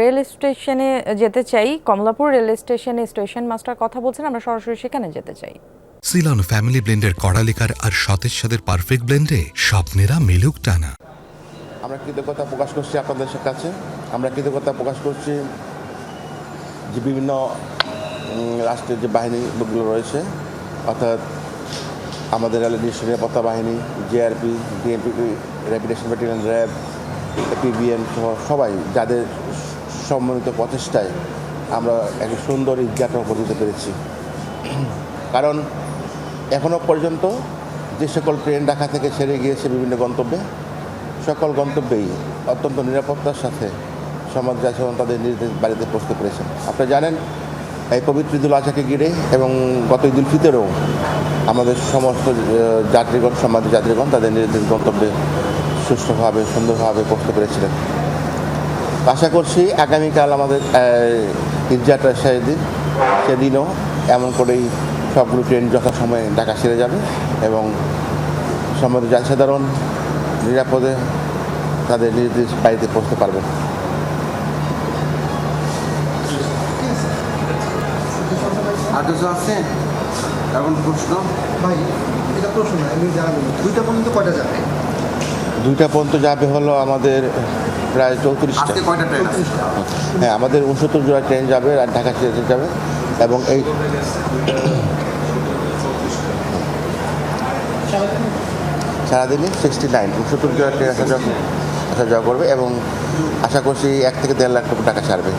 Rail স্টেশনে যেতে চাই, কমলাপুর রেল স্টেশনে স্টেশন মাস্টার কথা বলছেন, আমরা সরাসরি সেখানে যেতে চাই। সিলন ফ্যামিলি ব্লেন্ডের কড়ালিকার আর সতেজ সাদের পারফেক্ট ব্লেন্ডে স্বপ্নেরা মিলুক টানা। আমরা কৃতজ্ঞতা প্রকাশ করছি আপনাদের কাছে। আমরা কৃতজ্ঞতা প্রকাশ করছি যে বিভিন্ন রাষ্ট্রের যে বাহিনীগুলো রয়েছে, অর্থাৎ আমাদের রেলের নিরাপত্তা বাহিনী, JRP, DMP, repetition battalion, RAB, PBN সহ সবাই, যাদের সম্মিলিত প্রচেষ্টায় আমরা একটা সুন্দর ঈদগাহটা উপর দিতে পেরেছি। কারণ এখনও পর্যন্ত যে সকল ট্রেন ঢাকা থেকে ছেড়ে গিয়েছে বিভিন্ন গন্তব্যে, সকল গন্তব্যেই অত্যন্ত নিরাপত্তার সাথে সমাজ যাচরণ তাদের নিজ নিজ বাড়িতে পৌঁছতে পেরেছেন। আপনারা জানেন, এই পবিত্র ঈদুল আজহাকে ঘিরে এবং গত ঈদুল ফিতরেও আমাদের সমস্ত যাত্রীগণ, সমাজের যাত্রীগণ তাদের নিজ নিজ গন্তব্যে সুষ্ঠুভাবে সুন্দরভাবে পৌঁছতে পেরেছিলেন। আশা করছি আগামীকাল আমাদের ঈদগাহটার সেদিনও এমন করেই সবগুলো ট্রেন যথাসময়ে ঢাকা ছেড়ে যাবে এবং সমাজের জনসাধারণ নিরাপদে তাদের নিজ নিজ বাড়িতে পৌঁছতে পারবেন। আছে এখন প্রশ্ন ভাই, এটা প্রশ্ন না, আমি জানাবো 2টা পর্যন্ত কয়টা যাবে? 2টা পর্যন্ত যাবে হলো আমাদের প্রায় 34টা। আজকে কয়টা ট্রেন আছে? হ্যাঁ, আমাদের 69 জোড়া ট্রেন যাবে আর ঢাকা ছেড়ে যাবে এবং এই সারাদিনই 69 জোড়া ট্রেন আসা যাওয়া করবে এবং আশা করছি 1 থেকে 1.5 লাখ টাকা ছাড়বে।